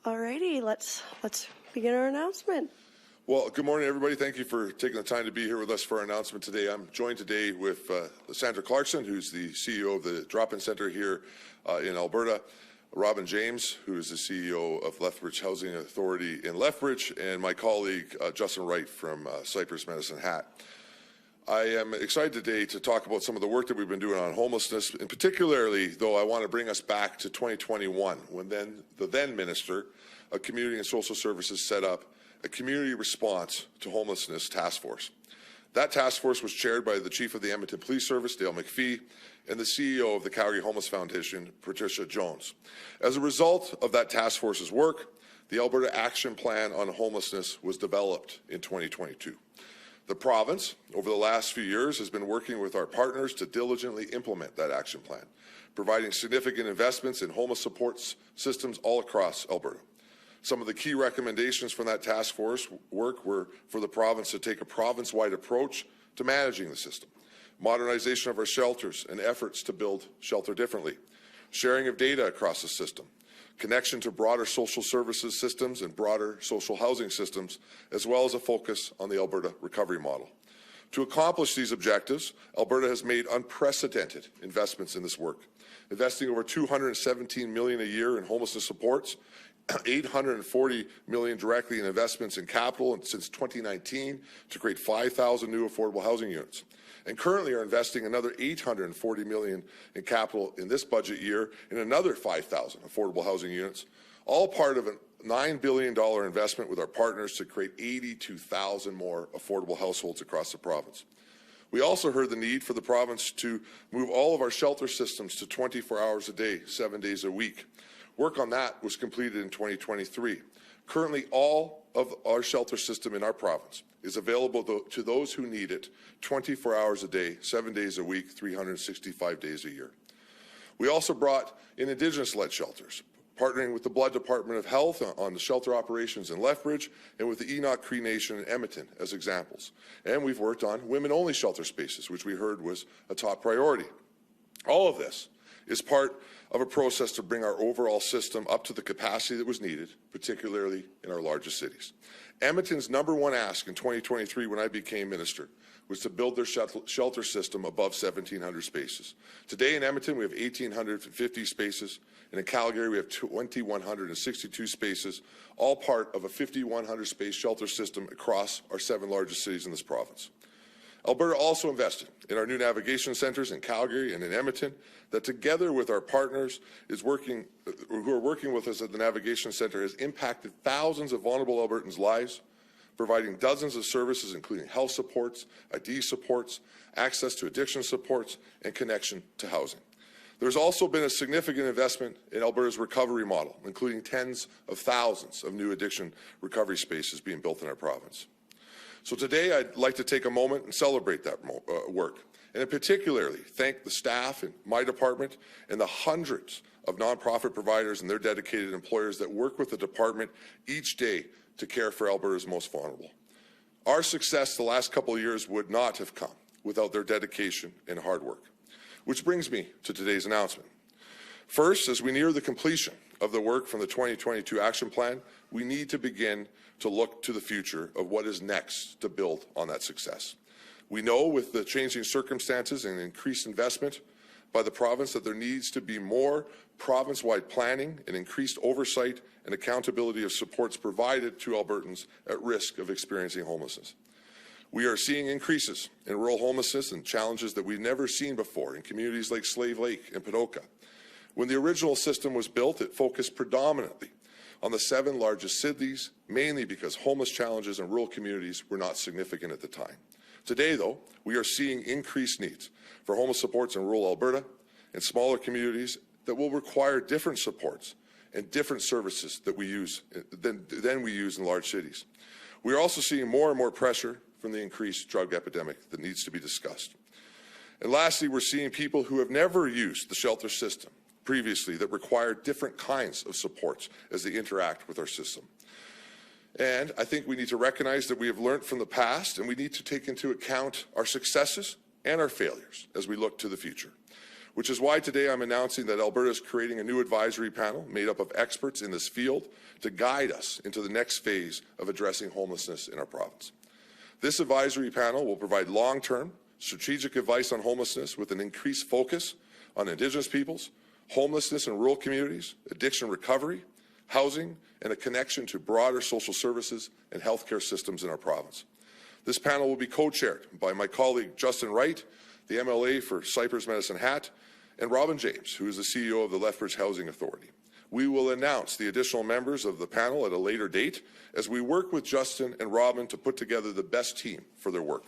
Alrighty, let's begin our announcement. Well, good morning, everybody. Thank you for taking the time to be here with us for our announcement today. I'm joined today with Sandra Clarkson, who's the CEO of the Drop-In Centre here in Alberta, Robin James, who is the CEO of Lethbridge Housing Authority in Lethbridge, and my colleague Justin Wright from Cypress-Medicine Hat. I am excited today to talk about some of the work that we've been doing on homelessness, and particularly, though, I want to bring us back to 2021, when the then Minister of Community and Social Services set up a community response to homelessness task force. That task force was chaired by the Chief of the Edmonton Police Service, Dale McPhee, and the CEO of the Calgary Homeless Foundation, Patricia Jones. As a result of that task force's work, the Alberta Action Plan on Homelessness was developed in 2022. The province, over the last few years, has been working with our partners to diligently implement that action plan, providing significant investments in homeless support systems all across Alberta. Some of the key recommendations from that task force work were for the province to take a province-wide approach to managing the system, modernization of our shelters and efforts to build shelter differently, sharing of data across the system, connection to broader social services systems and broader social housing systems, as well as a focus on the Alberta recovery model. To accomplish these objectives, Alberta has made unprecedented investments in this work, investing over $217 million a year in homelessness supports, $840 million directly in investments in capital since 2019 to create 5,000 new affordable housing units, and currently are investing another $840 million in capital in this budget year in another 5,000 affordable housing units, all part of a $9 billion investment with our partners to create 82,000 more affordable households across the province. We also heard the need for the province to move all of our shelter systems to 24 hours a day, 7 days a week. Work on that was completed in 2023. Currently, all of our shelter system in our province is available to those who need it 24 hours a day, 7 days a week, 365 days a year. We also brought in Indigenous-led shelters, partnering with the Blood Department of Health on the shelter operations in Lethbridge and with the Enoch Cree Nation in Edmonton as examples. And we've worked on women-only shelter spaces, which we heard was a top priority. All of this is part of a process to bring our overall system up to the capacity that was needed, particularly in our largest cities. Edmonton's #1 ask in 2023 when I became minister was to build their shelter system above 1,700 spaces. Today in Edmonton we have 1,850 spaces, and in Calgary we have 2,162 spaces, all part of a 5,100 space shelter system across our 7 largest cities in this province. Alberta also invested in our new navigation centres in Calgary and in Edmonton that, together with our partners who are working with us at the navigation centre, has impacted thousands of vulnerable Albertans' lives, providing dozens of services including health supports, ID supports, access to addiction supports, and connection to housing. There's also been a significant investment in Alberta's recovery model, including tens of thousands of new addiction recovery spaces being built in our province. So today I'd like to take a moment and celebrate that work, and particularly thank the staff in my department and the hundreds of nonprofit providers and their dedicated employers that work with the department each day to care for Alberta's most vulnerable. Our success the last couple of years would not have come without their dedication and hard work. Which brings me to today's announcement. First, as we near the completion of the work from the 2022 Action Plan, we need to begin to look to the future of what is next to build on that success. We know with the changing circumstances and increased investment by the province that there needs to be more province-wide planning and increased oversight and accountability of supports provided to Albertans at risk of experiencing homelessness. We are seeing increases in rural homelessness and challenges that we've never seen before in communities like Slave Lake and Patoka. When the original system was built, it focused predominantly on the 7 largest cities, mainly because homeless challenges in rural communities were not significant at the time. Today, though, we are seeing increased needs for homeless supports in rural Alberta and smaller communities that will require different supports and different services that we use than we use in large cities. We are also seeing more and more pressure from the increased drug epidemic that needs to be discussed. And lastly, we're seeing people who have never used the shelter system previously that require different kinds of supports as they interact with our system. And I think we need to recognize that we have learned from the past, and we need to take into account our successes and our failures as we look to the future. which is why today I'm announcing that Alberta is creating a new advisory panel made up of experts in this field to guide us into the next phase of addressing homelessness in our province. This advisory panel will provide long-term, strategic advice on homelessness with an increased focus on Indigenous peoples, homelessness in rural communities, addiction recovery, housing, and a connection to broader social services and healthcare systems in our province. This panel will be co-chaired by my colleague Justin Wright, the MLA for Cypress-Medicine Hat, and Robin James, who is the CEO of the Lethbridge Housing Authority. We will announce the additional members of the panel at a later date as we work with Justin and Robin to put together the best team for their work.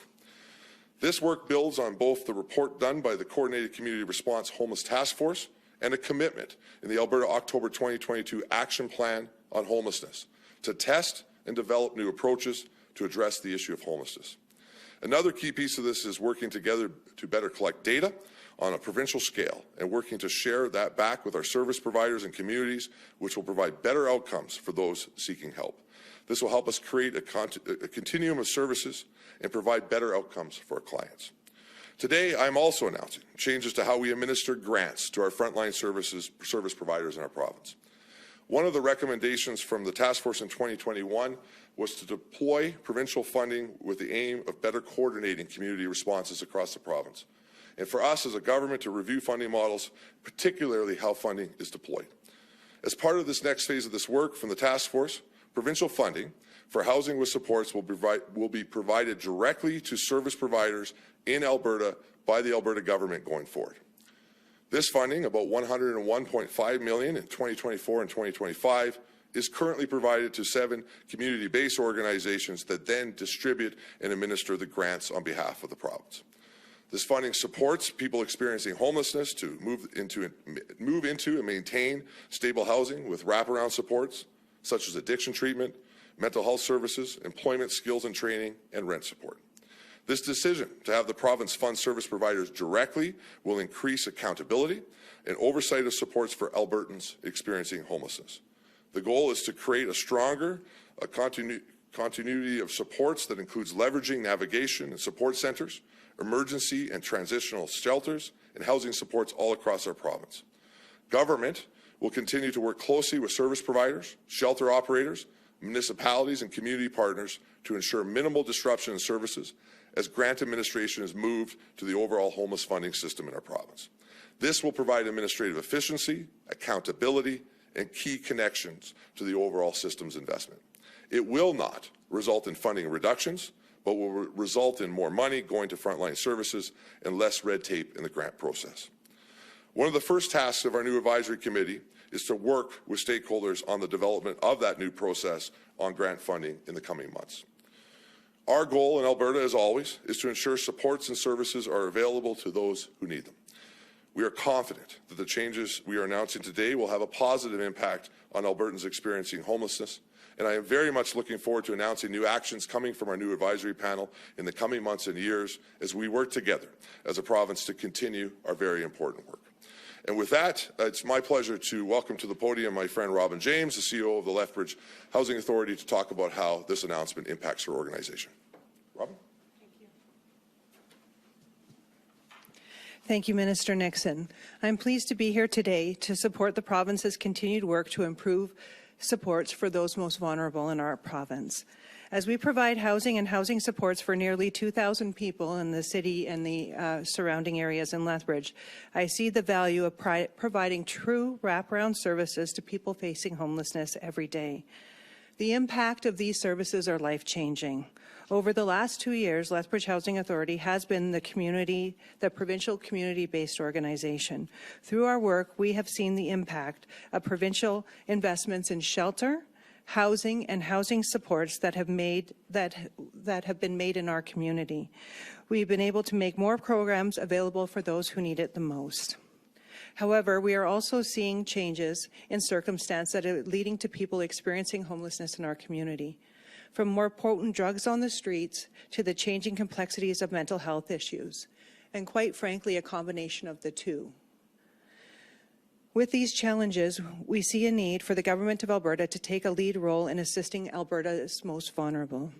This work builds on both the report done by the Coordinated Community Response Homeless Task Force and a commitment in the Alberta October 2022 Action Plan on Homelessness to test and develop new approaches to address the issue of homelessness. Another key piece of this is working together to better collect data on a provincial scale and working to share that back with our service providers and communities, which will provide better outcomes for those seeking help. This will help us create a continuum of services and provide better outcomes for our clients. Today, I'm also announcing changes to how we administer grants to our frontline service providers in our province. One of the recommendations from the task force in 2021 was to deploy provincial funding with the aim of better coordinating community responses across the province, and for us as a government to review funding models, particularly how funding is deployed. As part of this next phase of this work from the task force, provincial funding for housing with supports will be provided directly to service providers in Alberta by the Alberta government going forward. This funding, about $101.5 million in 2024 and 2025, is currently provided to 7 community-based organizations that then distribute and administer the grants on behalf of the province. This funding supports people experiencing homelessness to move into and maintain stable housing with wraparound supports such as addiction treatment, mental health services, employment skills and training, and rent support. This decision to have the province fund service providers directly will increase accountability and oversight of supports for Albertans experiencing homelessness. The goal is to create a stronger continuity of supports that includes leveraging navigation and support centres, emergency and transitional shelters, and housing supports all across our province. Government will continue to work closely with service providers, shelter operators, municipalities, and community partners to ensure minimal disruption in services as grant administration is moved to the overall homeless funding system in our province. This will provide administrative efficiency, accountability, and key connections to the overall system's investment. It will not result in funding reductions, but will result in more money going to frontline services and less red tape in the grant process. One of the first tasks of our new advisory committee is to work with stakeholders on the development of that new process on grant funding in the coming months. Our goal in Alberta, as always, is to ensure supports and services are available to those who need them. We are confident that the changes we are announcing today will have a positive impact on Albertans experiencing homelessness, and I am very much looking forward to announcing new actions coming from our new advisory panel in the coming months and years as we work together as a province to continue our very important work. And with that, it's my pleasure to welcome to the podium my friend Robin James, the CEO of the Lethbridge Housing Authority, to talk about how this announcement impacts her organization. Robin? Thank you, Minister Nixon. I'm pleased to be here today to support the province's continued work to improve supports for those most vulnerable in our province. As we provide housing and housing supports for nearly 2,000 people in the city and the surrounding areas in Lethbridge, I see the value of providing true wraparound services to people facing homelessness every day. The impact of these services are life-changing. Over the last 2 years, Lethbridge Housing Authority has been the provincial community-based organization. Through our work, we have seen the impact of provincial investments in shelter, housing, and housing supports that have been made in our community. We've been able to make more programs available for those who need it the most. However, we are also seeing changes in circumstance that are leading to people experiencing homelessness in our community. From more potent drugs on the streets to the changing complexities of mental health issues, and quite frankly, a combination of the two. With these challenges, we see a need for the Government of Alberta to take a lead role in assisting Alberta's most vulnerable.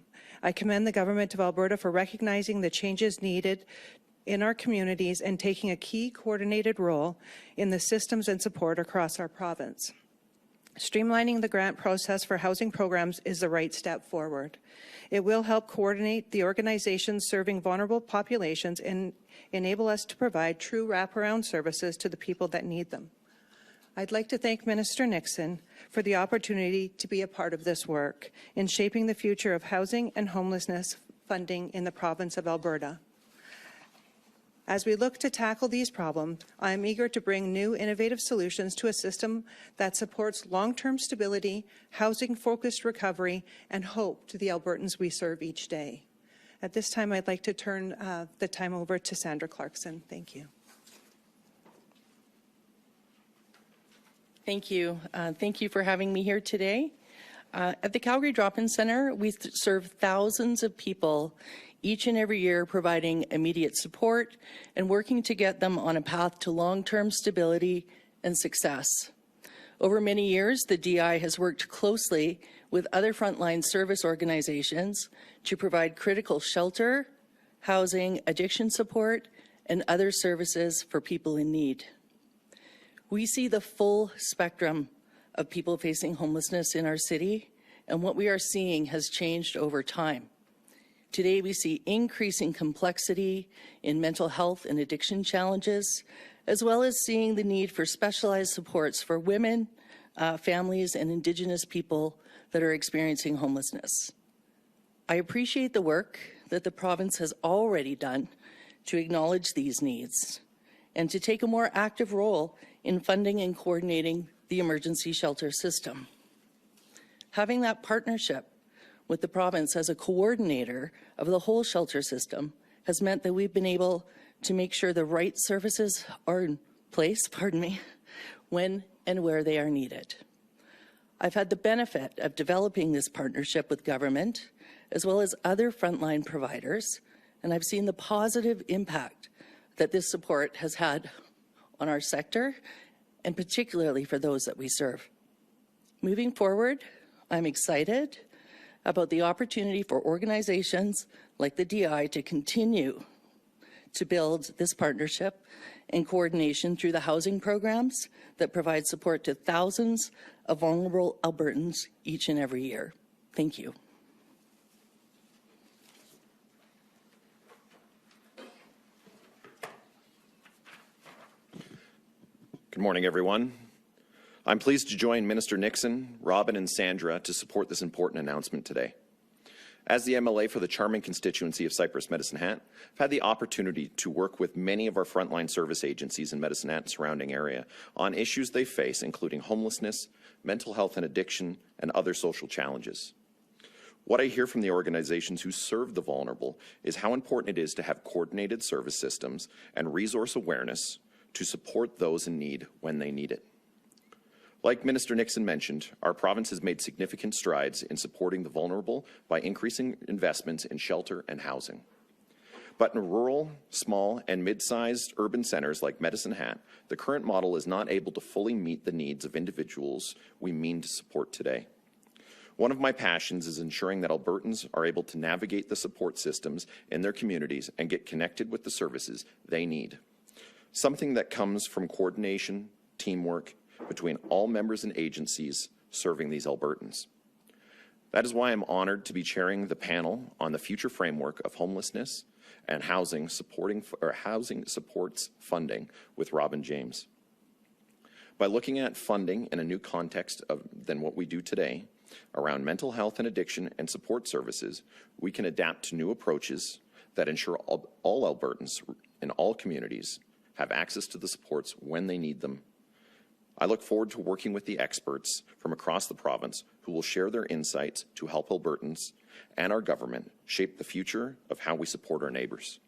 I commend the Government of Alberta for recognizing the changes needed in our communities and taking a key coordinated role in the systems and support across our province. Streamlining the grant process for housing programs is the right step forward. It will help coordinate the organizations serving vulnerable populations and enable us to provide true wraparound services to the people that need them. I'd like to thank Minister Nixon for the opportunity to be a part of this work in shaping the future of housing and homelessness funding in the province of Alberta. As we look to tackle these problems, I am eager to bring new innovative solutions to a system that supports long-term stability, housing-focused recovery, and hope to the Albertans we serve each day. At this time, I'd like to turn the time over to Sandra Clarkson. Thank you. Thank you. Thank you for having me here today. At the Calgary Drop-In Centre, we serve thousands of people each and every year, providing immediate support and working to get them on a path to long-term stability and success. Over many years, the DI has worked closely with other frontline service organizations to provide critical shelter, housing, addiction support, and other services for people in need. We see the full spectrum of people facing homelessness in our city, and what we are seeing has changed over time. Today, we see increasing complexity in mental health and addiction challenges, as well as seeing the need for specialized supports for women, families, and Indigenous people that are experiencing homelessness. I appreciate the work that the province has already done to acknowledge these needs and to take a more active role in funding and coordinating the emergency shelter system. Having that partnership with the province as a coordinator of the whole shelter system has meant that we've been able to make sure the right services are in place, when and where they are needed. I've had the benefit of developing this partnership with government, as well as other frontline providers, and I've seen the positive impact that this support has had on our sector, and particularly for those that we serve. Moving forward, I'm excited about the opportunity for organizations like the DI to continue to build this partnership and coordination through the housing programs that provide support to thousands of vulnerable Albertans each and every year. Thank you. Good morning, everyone. I'm pleased to join Minister Nixon, Robin, and Sandra to support this important announcement today. As the MLA for the charming constituency of Cypress-Medicine Hat, I've had the opportunity to work with many of our frontline service agencies in Medicine Hat and surrounding area on issues they face, including homelessness, mental health and addiction, and other social challenges. What I hear from the organizations who serve the vulnerable is how important it is to have coordinated service systems and resource awareness to support those in need when they need it. Like Minister Nixon mentioned, our province has made significant strides in supporting the vulnerable by increasing investments in shelter and housing. But in rural, small, and mid-sized urban centres like Medicine Hat, the current model is not able to fully meet the needs of individuals we mean to support today. One of my passions is ensuring that Albertans are able to navigate the support systems in their communities and get connected with the services they need. Something that comes from coordination, teamwork, between all members and agencies serving these Albertans. That is why I'm honored to be chairing the panel on the future framework of homelessness and housing supports funding with Robin James. By looking at funding in a new context than what we do today around mental health and addiction and support services, we can adapt to new approaches that ensure all Albertans in all communities have access to the supports when they need them. I look forward to working with the experts from across the province who will share their insights to help Albertans and our government shape the future of how we support our neighbours.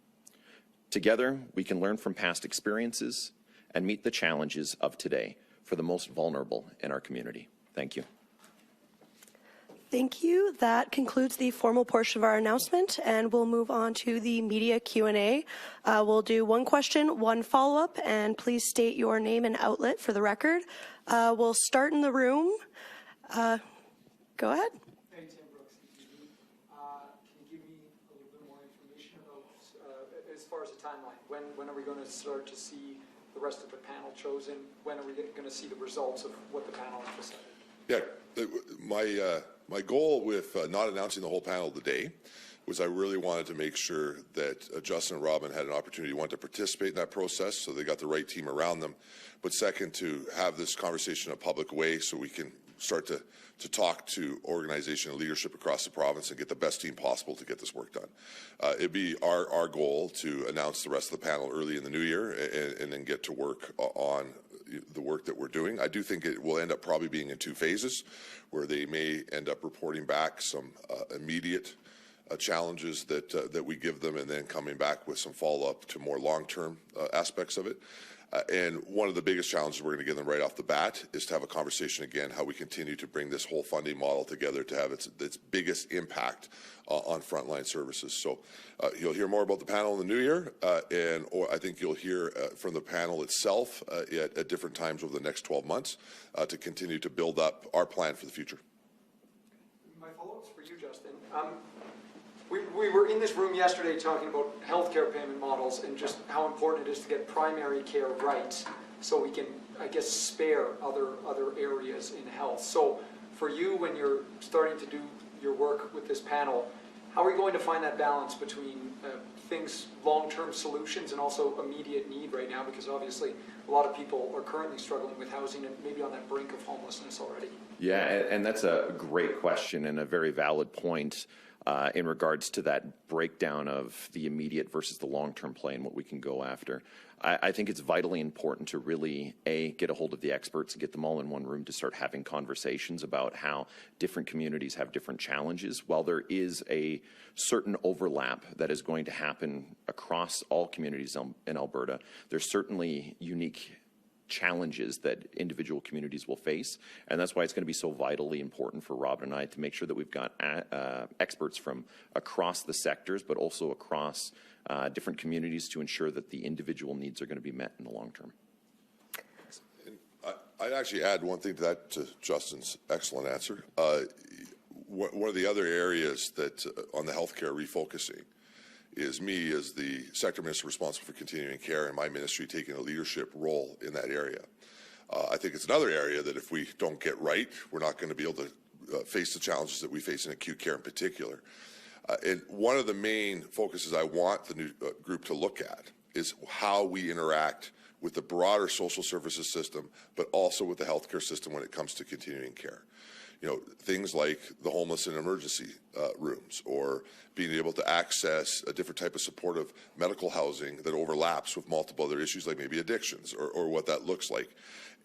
Together, we can learn from past experiences and meet the challenges of today for the most vulnerable in our community. Thank you. Thank you. That concludes the formal portion of our announcement, and we'll move on to the media Q&A. We'll do one question, one follow-up, and please state your name and outlet for the record. We'll start in the room. Go ahead. Hey, Tim Brooks, TV. Can you give me a little bit more information about as far as the timeline, when are we going to start to see the rest of the panel chosen? When are we going to see the results of what the panel has decided? Yeah, my goal with not announcing the whole panel today was I really wanted to make sure that Justin and Robin had an opportunity, one, to participate in that process so they got the right team around them, but second, to have this conversation in a public way so we can start to talk to organization and leadership across the province and get the best team possible to get this work done. It'd be our goal to announce the rest of the panel early in the new year and then get to work on the work that we're doing. I do think it will end up probably being in 2 phases, where they may end up reporting back some immediate challenges that we give them, and then coming back with some follow-up to more long-term aspects of it. And one of the biggest challenges we're going to give them right off the bat is to have a conversation again how we continue to bring this whole funding model together to have its biggest impact on frontline services. So you'll hear more about the panel in the new year, or I think you'll hear from the panel itself at different times over the next 12 months to continue to build up our plan for the future. My follow-up is for you, Justin. We were in this room yesterday talking about healthcare payment models and just how important it is to get primary care right so we can, I guess, spare other areas in health. So for you, when you're starting to do your work with this panel, how are you going to find that balance between things, long-term solutions, and also immediate need right now? Because obviously a lot of people are currently struggling with housing and maybe on that brink of homelessness already. Yeah, and that's a great question and a very valid point. In regards to that breakdown of the immediate versus the long-term play and what we can go after. I think it's vitally important to really, get a hold of the experts and get them all in one room to start having conversations about how different communities have different challenges. While there is a certain overlap that is going to happen across all communities in Alberta, there's certainly unique challenges that individual communities will face, and that's why it's going to be so vitally important for Robin and I to make sure that we've got experts from across the sectors, but also across different communities to ensure that the individual needs are going to be met in the long term. I'd actually add one thing to that, to Justin's excellent answer. One of the other areas that on the healthcare refocusing is me as the sector minister responsible for continuing care and my ministry taking a leadership role in that area. I think it's another area that if we don't get right, we're not going to be able to face the challenges that we face in acute care in particular. And one of the main focuses I want the new group to look at is how we interact with the broader social services system, but also with the healthcare system when it comes to continuing care. You know, things like the homeless and emergency rooms, or being able to access a different type of supportive medical housing that overlaps with multiple other issues like maybe addictions or what that looks like.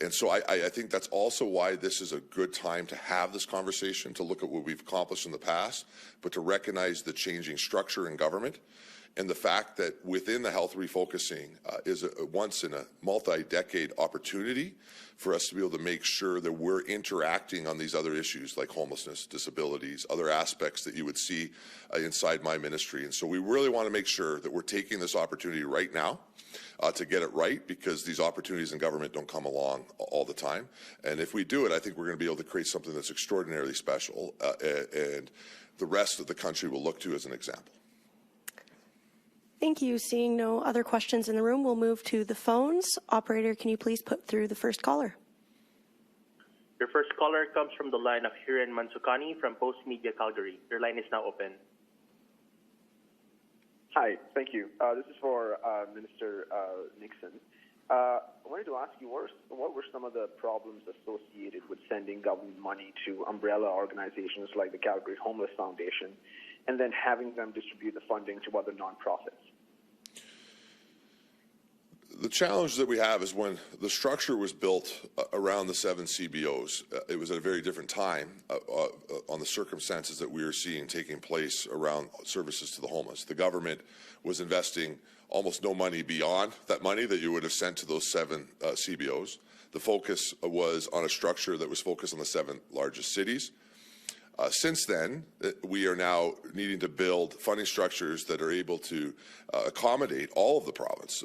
And so I think that's also why this is a good time to have this conversation, to look at what we've accomplished in the past, but to recognize the changing structure in government and the fact that within the health refocusing is a once in a multi-decade opportunity for us to be able to make sure that we're interacting on these other issues like homelessness, disabilities, other aspects that you would see inside my ministry. And so we really want to make sure that we're taking this opportunity right now to get it right, because these opportunities in government don't come along all the time. And if we do it, I think we're going to be able to create something that's extraordinarily special, and the rest of the country will look to as an example. Thank you. Seeing no other questions in the room, we'll move to the phones. Operator, can you please put through the first caller? Your first caller comes from the line of Hiren Mansukani from Post Media Calgary. Your line is now open. Hi, thank you. This is for Minister Nixon. I wanted to ask you, what were some of the problems associated with sending government money to umbrella organizations like the Calgary Homeless Foundation and then having them distribute the funding to other nonprofits? The challenge that we have is when the structure was built around the 7 CBOs, it was at a very different time on the circumstances that we are seeing taking place around services to the homeless. The government was investing almost no money beyond that money that you would have sent to those 7 CBOs. The focus was on a structure that was focused on the 7 largest cities. Since then, we are now needing to build funding structures that are able to accommodate all of the province.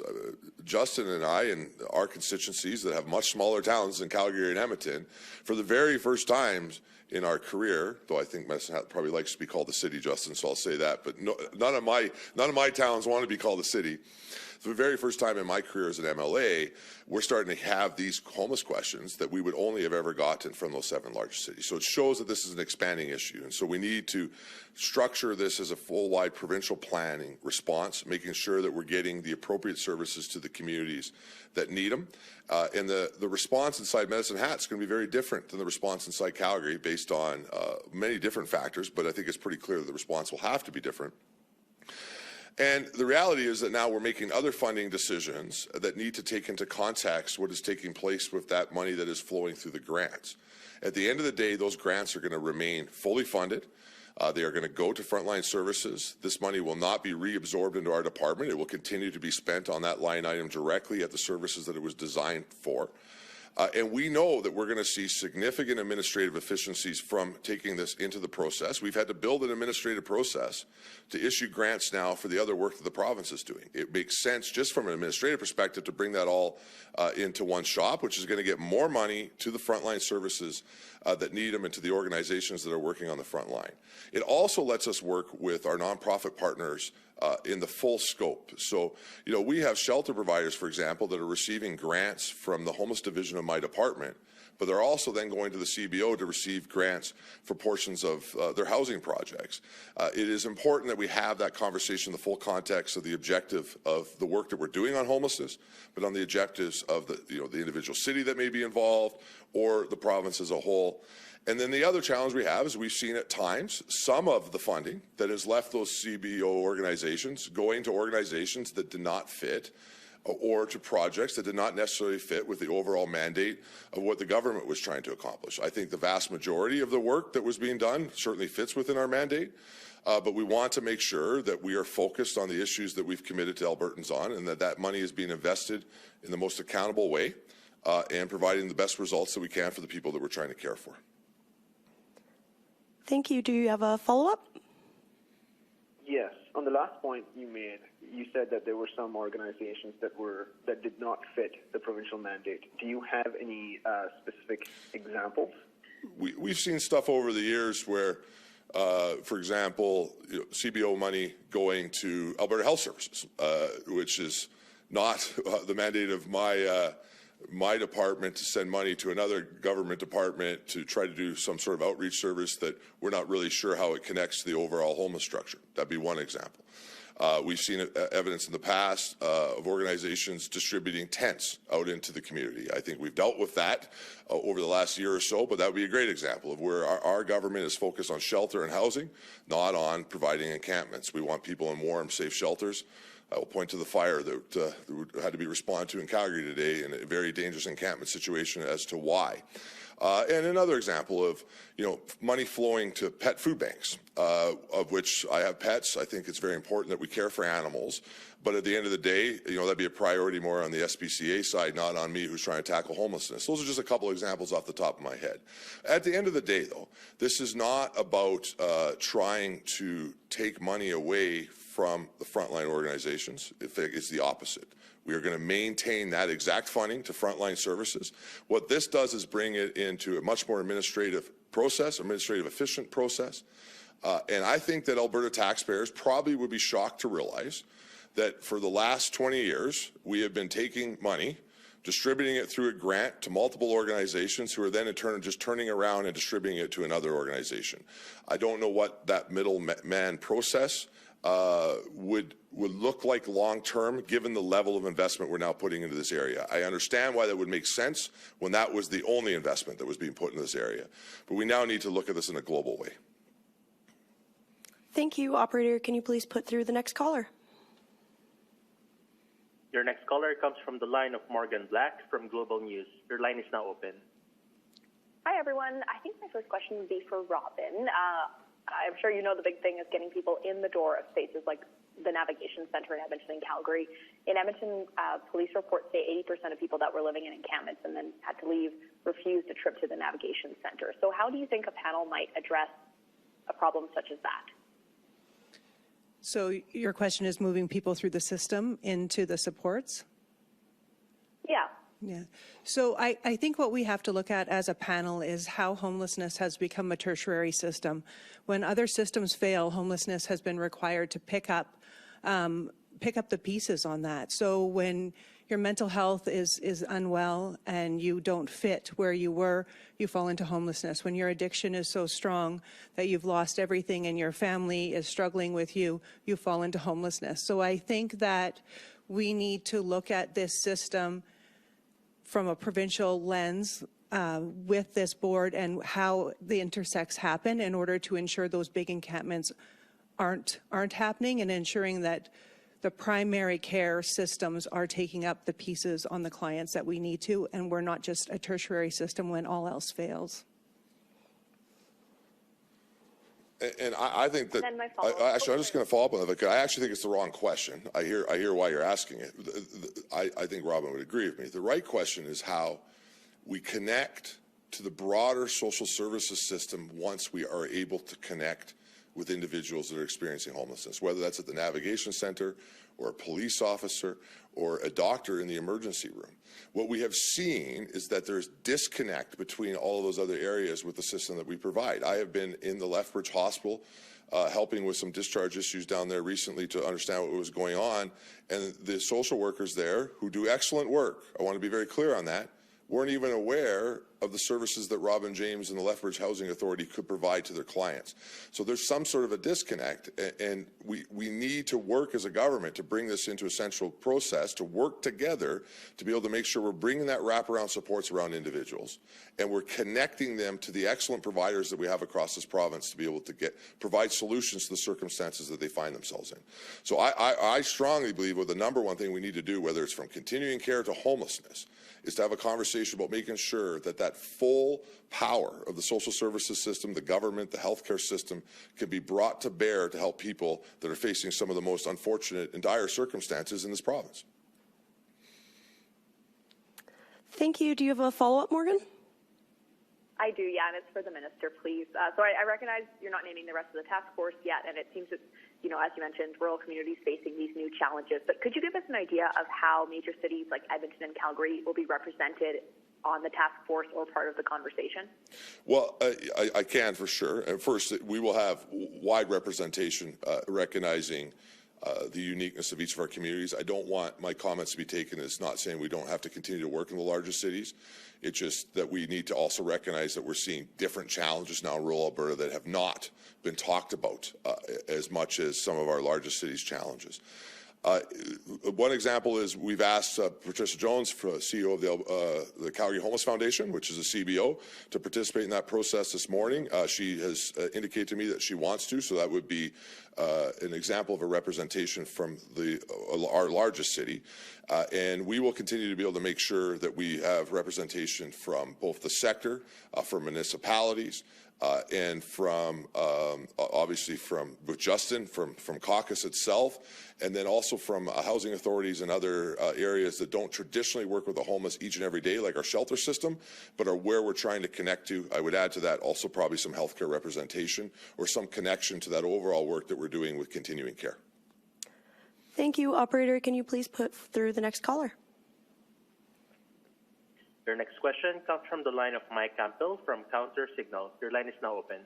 Justin and I and our constituencies that have much smaller towns than Calgary and Edmonton, for the very first time in our career, though I think Medicine Hat probably likes to be called the city, Justin, so I'll say that, but no, none of my towns want to be called the city. For the very first time in my career as an MLA, we're starting to have these homeless questions that we would only have ever gotten from those 7 largest cities. So it shows that this is an expanding issue, and so we need to structure this as a full-wide provincial planning response, making sure that we're getting the appropriate services to the communities that need them. And the response inside Medicine Hat is going to be very different than the response inside Calgary based on many different factors, but I think it's pretty clear that the response will have to be different. And the reality is that now we're making other funding decisions that need to take into context what is taking place with that money that is flowing through the grants. At the end of the day, those grants are going to remain fully funded. They are going to go to frontline services. This money will not be reabsorbed into our department. It will continue to be spent on that line item directly at the services that it was designed for. And we know that we're going to see significant administrative efficiencies from taking this into the process. We've had to build an administrative process to issue grants now for the other work that the province is doing. It makes sense just from an administrative perspective to bring that all into one shop, which is going to get more money to the frontline services that need them and to the organizations that are working on the front line. It also lets us work with our nonprofit partners in the full scope. So, you know, we have shelter providers, for example, that are receiving grants from the homeless division of my department, but they're also then going to the CBO to receive grants for portions of their housing projects. It is important that we have that conversation in the full context of the objective of the work that we're doing on homelessness, but on the objectives of the individual city that may be involved or the province as a whole. And then the other challenge we have is we've seen at times some of the funding that has left those CBO organizations going to organizations that did not fit or to projects that did not necessarily fit with the overall mandate of what the government was trying to accomplish. I think the vast majority of the work that was being done certainly fits within our mandate, but we want to make sure that we are focused on the issues that we've committed to Albertans on and that money is being invested in the most accountable way and providing the best results that we can for the people that we're trying to care for. Thank you. Do you have a follow-up? Yes. On the last point you made, you said that there were some organizations that did not fit the provincial mandate. Do you have any specific examples? We've seen stuff over the years where, for example, CBO money going to Alberta Health Services, which is not the mandate of my department to send money to another government department to try to do some sort of outreach service that we're not really sure how it connects to the overall homeless structure. That'd be one example. We've seen evidence in the past of organizations distributing tents out into the community. I think we've dealt with that over the last year or so, but that would be a great example of where our government is focused on shelter and housing, not on providing encampments. We want people in warm, safe shelters. I will point to the fire that had to be responded to in Calgary today in a very dangerous encampment situation as to why. And another example of, money flowing to pet food banks, of which I have pets. I think it's very important that we care for animals. But at the end of the day, that'd be a priority more on the SPCA side, not on me who's trying to tackle homelessness. Those are just a couple examples off the top of my head. At the end of the day, though, this is not about trying to take money away from the frontline organizations. It's the opposite. We are going to maintain that exact funding to frontline services. What this does is bring it into a much more administrative efficient process. And I think that Alberta taxpayers probably would be shocked to realize that for the last 20 years, we have been taking money, distributing it through a grant to multiple organizations who are then in turn just turning around and distributing it to another organization. I don't know what that middleman process would look like long-term, given the level of investment we're now putting into this area. I understand why that would make sense when that was the only investment that was being put in this area. But we now need to look at this in a global way. Thank you. Operator, can you please put through the next caller? Your next caller comes from the line of Morgan Black from Global News. Your line is now open. Hi, everyone. I think my first question would be for Robin. I'm sure you know the big thing is getting people in the door of spaces like the Navigation Centre in Edmonton and Calgary. In Edmonton, police reports say 80% of people that were living in encampments and then had to leave refused a trip to the Navigation Centre. So how do you think a panel might address a problem such as that? So your question is moving people through the system into the supports? Yeah. Yeah. So I think what we have to look at as a panel is how homelessness has become a tertiary system. When other systems fail, homelessness has been required to pick up the pieces on that. So when your mental health is unwell and you don't fit where you were, you fall into homelessness. When your addiction is so strong that you've lost everything and your family is struggling with you, you fall into homelessness. So I think that we need to look at this system from a provincial lens with this board and how the intersects happen in order to ensure those big encampments aren't happening, and ensuring that the primary care systems are taking up the pieces on the clients that we need to, and we're not just a tertiary system when all else fails. And I think that, actually, I'm just going to follow up on that. I actually think it's the wrong question. I hear why you're asking it. I think Robin would agree with me. The right question is how we connect to the broader social services system once we are able to connect with individuals that are experiencing homelessness, whether that's at the navigation center or a police officer or a doctor in the emergency room. What we have seen is that there's disconnect between all of those other areas with the system that we provide. I have been in the Lethbridge Hospital helping with some discharge issues down there recently to understand what was going on, and the social workers there, who do excellent work, I want to be very clear on that, weren't even aware of the services that Robin James and the Lethbridge Housing Authority could provide to their clients. So there's some sort of a disconnect, and we need to work as a government to bring this into a central process, to work together to be able to make sure we're bringing that wraparound supports around individuals, and we're connecting them to the excellent providers that we have across this province to be able to provide solutions to the circumstances that they find themselves in. So I strongly believe the number one thing we need to do, whether it's from continuing care to homelessness, is to have a conversation about making sure that that full power of the social services system, the government, the healthcare system can be brought to bear to help people that are facing some of the most unfortunate and dire circumstances in this province. Thank you. Do you have a follow-up, Morgan? I do, yeah, and it's for the minister, please. So I recognize you're not naming the rest of the task force yet, and it seems that, you know, as you mentioned, rural communities facing these new challenges. But could you give us an idea of how major cities like Edmonton and Calgary will be represented on the task force or part of the conversation? Well, I can for sure. And first, we will have wide representation recognizing the uniqueness of each of our communities. I don't want my comments to be taken as not saying we don't have to continue to work in the largest cities. It's just that we need to also recognize that we're seeing different challenges now in rural Alberta that have not been talked about as much as some of our largest cities' challenges. One example is we've asked Patricia Jones, CEO of the Calgary Homeless Foundation, which is a CBO, to participate in that process this morning. She has indicated to me that she wants to, so that would be an example of a representation from our largest city. And we will continue to be able to make sure that we have representation from both the sector, from municipalities, and from obviously with Justin, from caucus itself, and then also from housing authorities and other areas that don't traditionally work with the homeless each and every day, like our shelter system, but are where we're trying to connect to. I would add to that also probably some healthcare representation or some connection to that overall work that we're doing with continuing care. Thank you. Operator, can you please put through the next caller? Your next question comes from the line of Mike Campbell from Counter Signal. Your line is now open.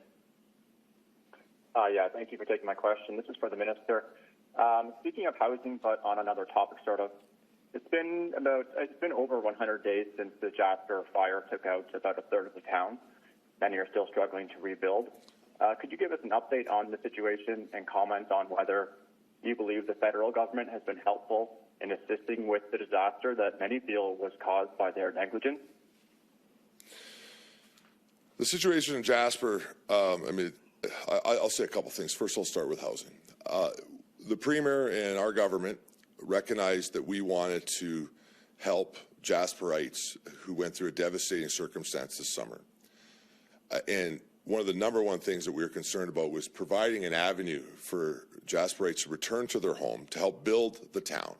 Yeah, thank you for taking my question. This is for the minister. Speaking of housing, but on another topic, sort of, it's been over 100 days since the Jasper fire took out about a third of the town. Many are still struggling to rebuild. Could you give us an update on the situation and comment on whether you believe the federal government has been helpful in assisting with the disaster that many feel was caused by their negligence? The situation in Jasper, I'll say a couple things. First, I'll start with housing. The Premier and our government recognized that we wanted to help Jasperites who went through a devastating circumstance this summer. And one of the number one things that we were concerned about was providing an avenue for Jasperites to return to their home to help build the town.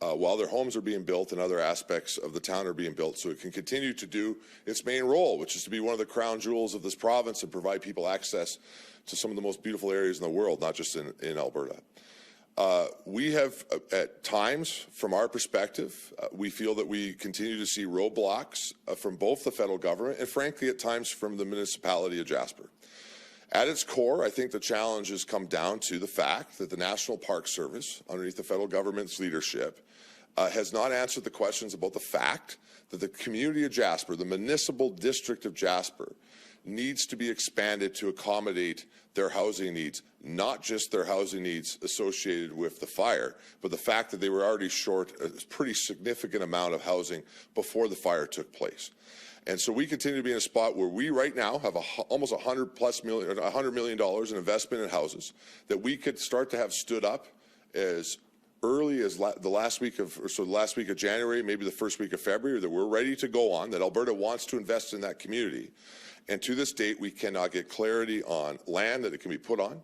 While their homes are being built and other aspects of the town are being built, so it can continue to do its main role, which is to be one of the crown jewels of this province and provide people access to some of the most beautiful areas in the world, not just in Alberta. We have, at times, from our perspective, we feel that we continue to see roadblocks from both the federal government and, frankly, at times from the municipality of Jasper. At its core, I think the challenges come down to the fact that the National Park Service, underneath the federal government's leadership, has not answered the questions about the fact that the community of Jasper, the municipal district of Jasper, needs to be expanded to accommodate their housing needs, not just their housing needs associated with the fire, but the fact that they were already short a pretty significant amount of housing before the fire took place. And so we continue to be in a spot where we right now have almost $100 million in investment in houses that we could start to have stood up as early as the last week of January, maybe the first week of February, that we're ready to go on, that Alberta wants to invest in that community. And to this date, we cannot get clarity on land that it can be put on.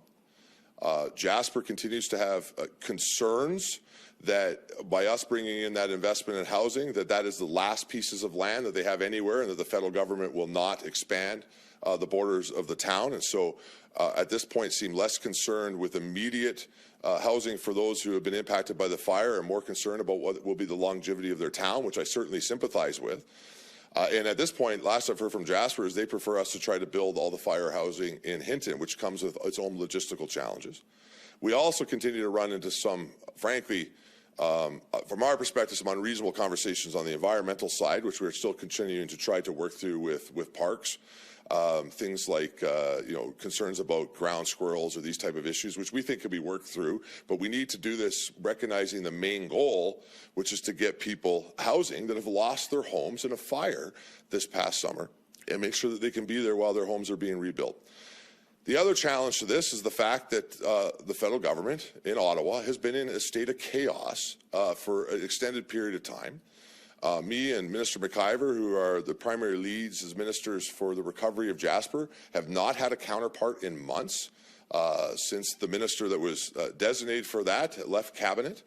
Jasper continues to have concerns that by us bringing in that investment in housing, that is the last pieces of land that they have anywhere, and that the federal government will not expand the borders of the town. And so at this point seem less concerned with immediate housing for those who have been impacted by the fire and more concerned about what will be the longevity of their town, which I certainly sympathize with. And at this point, last I've heard from Jasper is they prefer us to try to build all the fire housing in Hinton, which comes with its own logistical challenges. We also continue to run into some, frankly, from our perspective, some unreasonable conversations on the environmental side, which we're still continuing to try to work through with parks. Things like, concerns about ground squirrels or these type of issues, which we think could be worked through. But we need to do this recognizing the main goal, which is to get people housing that have lost their homes in a fire this past summer and make sure that they can be there while their homes are being rebuilt. The other challenge to this is the fact that the federal government in Ottawa has been in a state of chaos for an extended period of time. Me and Minister McIver, who are the primary leads as ministers for the recovery of Jasper, have not had a counterpart in months since the minister that was designated for that left cabinet.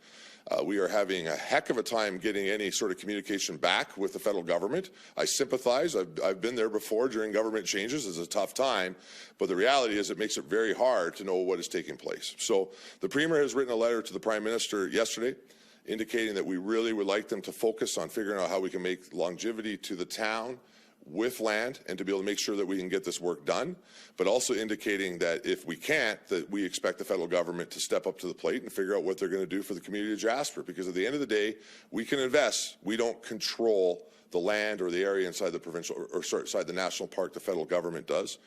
We are having a heck of a time getting any sort of communication back with the federal government. I sympathize. I've been there before during government changes. It's a tough time. But the reality is it makes it very hard to know what is taking place. So the Premier has written a letter to the Prime Minister yesterday indicating that we really would like them to focus on figuring out how we can make longevity to the town with land and to be able to make sure that we can get this work done, but also indicating that if we can't, that we expect the federal government to step up to the plate and figure out what they're going to do for the community of Jasper. Because at the end of the day, we can invest. We don't control the land or the area inside the provincial, inside the national park. The federal government does.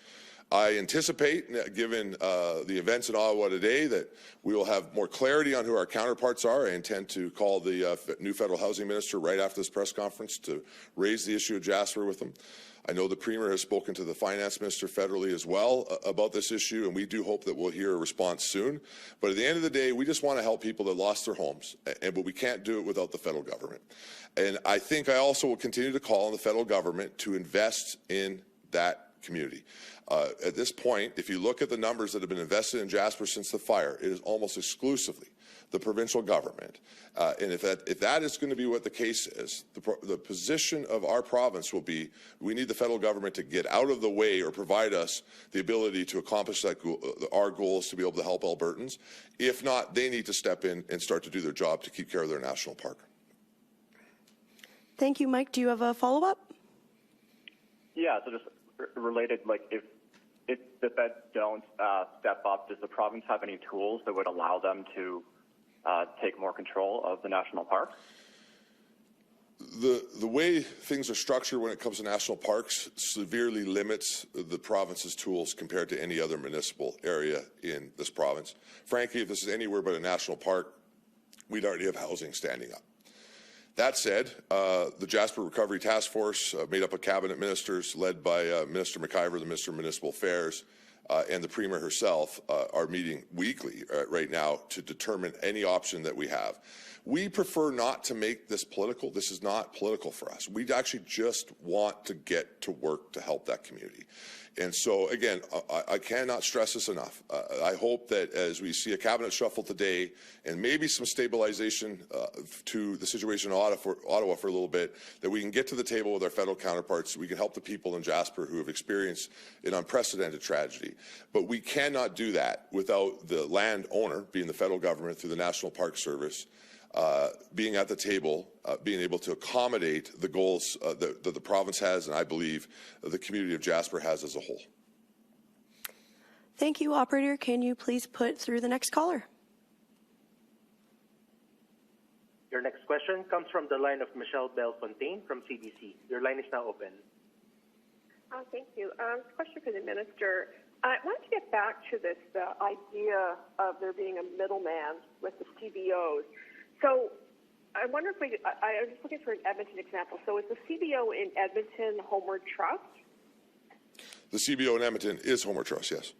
I anticipate, given the events in Ottawa today, that we will have more clarity on who our counterparts are. I intend to call the new federal housing minister right after this press conference to raise the issue of Jasper with them. I know the Premier has spoken to the finance minister federally as well about this issue, and we do hope that we'll hear a response soon. But at the end of the day, we just want to help people that lost their homes, but we can't do it without the federal government. And I think I also will continue to call on the federal government to invest in that community. At this point, if you look at the numbers that have been invested in Jasper since the fire, it is almost exclusively the provincial government. And if that is going to be what the case is, the position of our province will be, we need the federal government to get out of the way or provide us the ability to accomplish that goal, our goal is to be able to help Albertans. If not, they need to step in and start to do their job to keep care of their national park. Thank you, Mike. Do you have a follow-up? Yeah, so just related, like if the feds don't step up, does the province have any tools that would allow them to take more control of the national park? The way things are structured when it comes to national parks severely limits the province's tools compared to any other municipal area in this province. Frankly, if this is anywhere but a national park, we'd already have housing standing up. That said, the Jasper Recovery Task Force, made up of cabinet ministers, led by Minister McIver, the Minister of Municipal Affairs, and the Premier herself, are meeting weekly right now to determine any option that we have. We prefer not to make this political. This is not political for us. We actually just want to get to work to help that community. And so, again, I cannot stress this enough. I hope that as we see a cabinet shuffle today and maybe some stabilization to the situation in Ottawa for a little bit, that we can get to the table with our federal counterparts. We can help the people in Jasper who have experienced an unprecedented tragedy. But we cannot do that without the landowner, being the federal government through the National Park Service, being at the table, being able to accommodate the goals that the province has, and I believe the community of Jasper has as a whole. Thank you, operator. Can you please put through the next caller? Your next question comes from the line of Michelle Belfontaine from CBC. Your line is now open. Thank you. Question for the minister. I wanted to get back to this idea of there being a middleman with the CBOs. So I wonder if I was just looking for an Edmonton example. So is the CBO in Edmonton Homeward Trust? The CBO in Edmonton is Homeward Trust, yes.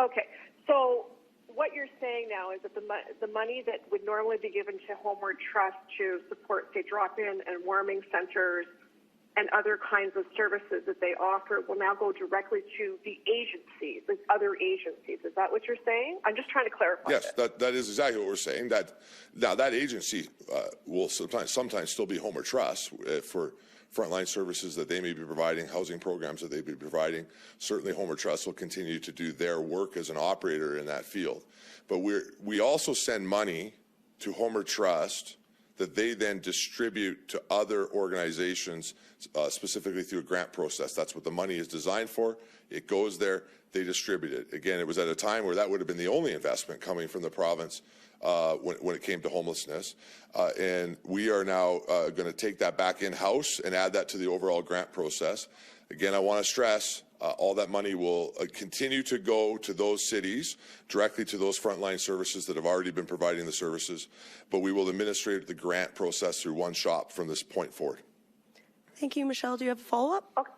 Okay. So what you're saying now is that the money that would normally be given to Homeward Trust to support, say, drop-in and warming centers and other kinds of services that they offer will now go directly to the agencies, the other agencies. Is that what you're saying? I'm just trying to clarify. Yes, that is exactly what we're saying. That agency will sometimes still be Homeward Trust for frontline services that they may be providing, housing programs that they may be providing. Certainly Homeward Trust will continue to do their work as an operator in that field. But we also send money to Homeward Trust that they then distribute to other organizations, specifically through a grant process. That's what the money is designed for. It goes there, they distribute it. Again, it was at a time where that would have been the only investment coming from the province when it came to homelessness. And we are now going to take that back in-house and add that to the overall grant process. Again, I want to stress all that money will continue to go to those cities, directly to those frontline services that have already been providing the services, but we will administrate the grant process through one shop from this point forward. Thank you. Michelle, do you have a follow-up? Okay.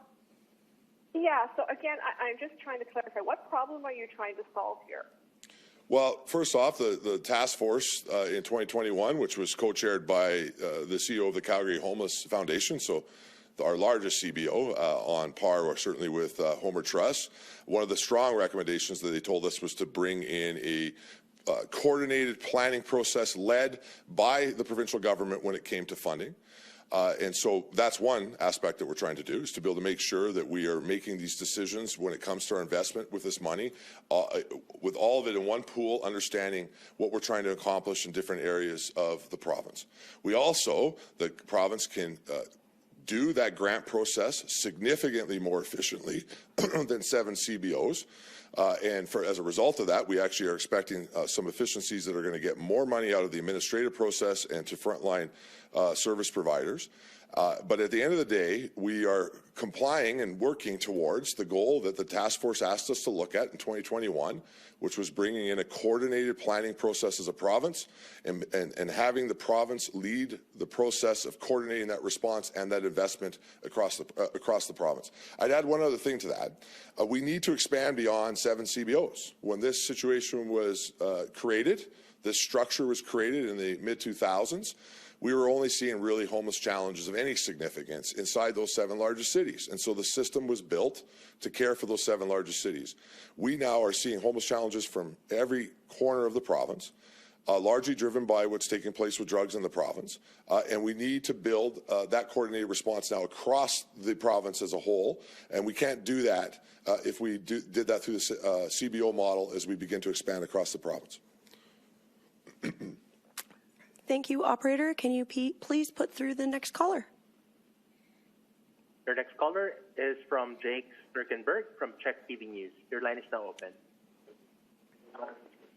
Yeah, so again, I'm just trying to clarify, what problem are you trying to solve here? Well, first off, the task force in 2021, which was co-chaired by the CEO of the Calgary Homeless Foundation, so our largest CBO, on par or certainly with Homeward Trust. One of the strong recommendations that they told us was to bring in a coordinated planning process led by the provincial government when it came to funding. And so that's one aspect that we're trying to do, is to be able to make sure that we are making these decisions when it comes to our investment with this money, with all of it in one pool, understanding what we're trying to accomplish in different areas of the province. We also, the province can do that grant process significantly more efficiently than 7 CBOs. And as a result of that, we actually are expecting some efficiencies that are going to get more money out of the administrative process and to frontline service providers. But at the end of the day, we are complying and working towards the goal that the task force asked us to look at in 2021, which was bringing in a coordinated planning process as a province and having the province lead the process of coordinating that response and that investment across the province. I'd add one other thing to that. We need to expand beyond 7 CBOs. When this situation was created, this structure was created in the mid-2000s, we were only seeing really homeless challenges of any significance inside those 7 largest cities. And so the system was built to care for those 7 largest cities. We now are seeing homeless challenges from every corner of the province, largely driven by what's taking place with drugs in the province. And we need to build that coordinated response now across the province as a whole. And we can't do that if we did that through the CBO model as we begin to expand across the province. Thank you, operator. Can you please put through the next caller? Your next caller is from Jake Birkenberg from Czech TV News. Your line is now open.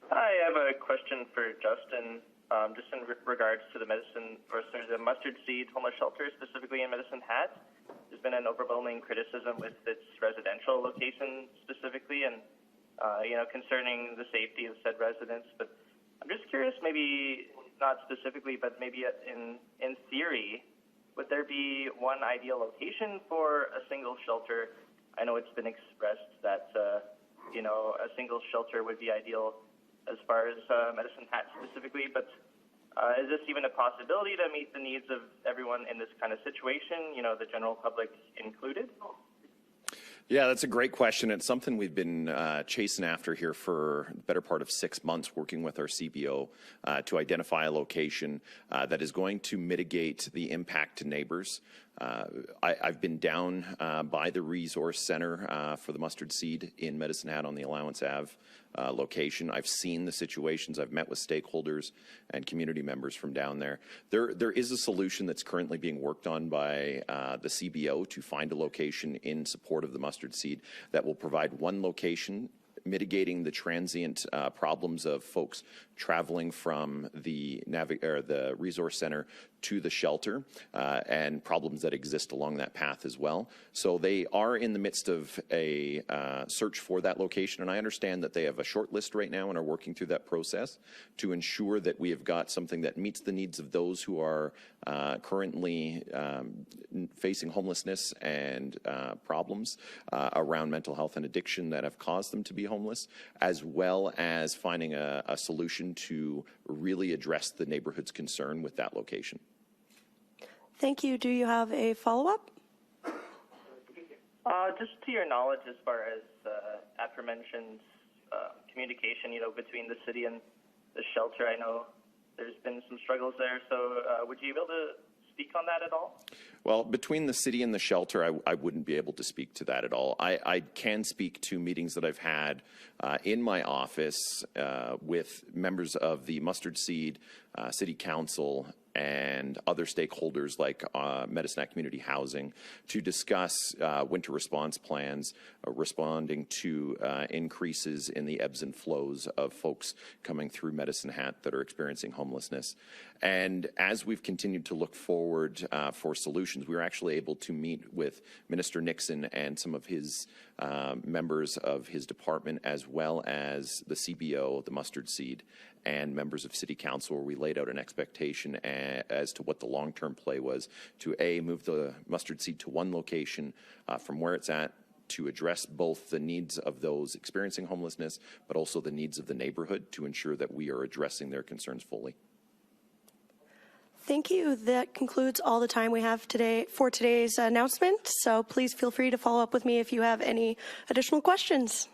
Hi, I have a question for Justin, just in regards to the mustard seed homeless shelter, specifically in Medicine Hat. There's been an overwhelming criticism with its residential location specifically, and concerning the safety of said residents. But I'm just curious, maybe not specifically, but maybe in theory, would there be one ideal location for a single shelter? I know it's been expressed that a single shelter would be ideal as far as Medicine Hat specifically, but is this even a possibility to meet the needs of everyone in this kind of situation, the general public included? Yeah, that's a great question. It's something we've been chasing after here for the better part of 6 months, working with our CBO to identify a location that is going to mitigate the impact to neighbors. I've been down by the resource center for the mustard seed in Medicine Hat on the Allowance Ave location. I've seen the situations. I've met with stakeholders and community members from down there. There is a solution that's currently being worked on by the CBO to find a location in support of the mustard seed that will provide one location mitigating the transient problems of folks traveling from the resource center to the shelter and problems that exist along that path as well. So they are in the midst of a search for that location, and I understand that they have a short list right now and are working through that process to ensure that we have got something that meets the needs of those who are currently facing homelessness and problems around mental health and addiction that have caused them to be homeless, as well as finding a solution to really address the neighborhood's concern with that location. Thank you. Do you have a follow-up? Just to your knowledge, as far as aforementioned communication, between the city and the shelter, I know there's been some struggles there. So would you be able to speak on that at all? Well, between the city and the shelter, I wouldn't be able to speak to that at all. I can speak to meetings that I've had in my office with members of the Mustard Seed, City Council, and other stakeholders like Medicine Hat Community Housing to discuss winter response plans, responding to increases in the ebbs and flows of folks coming through Medicine Hat that are experiencing homelessness. And as we've continued to look forward for solutions, we were actually able to meet with Minister Nixon and some of his members of his department, as well as the CBO, the Mustard Seed, and members of City Council, where we laid out an expectation as to what the long-term play was to move the mustard seed to one location from where it's at to address both the needs of those experiencing homelessness, but also the needs of the neighborhood to ensure that we are addressing their concerns fully. Thank you. That concludes all the time we have today for today's announcement. So please feel free to follow up with me if you have any additional questions.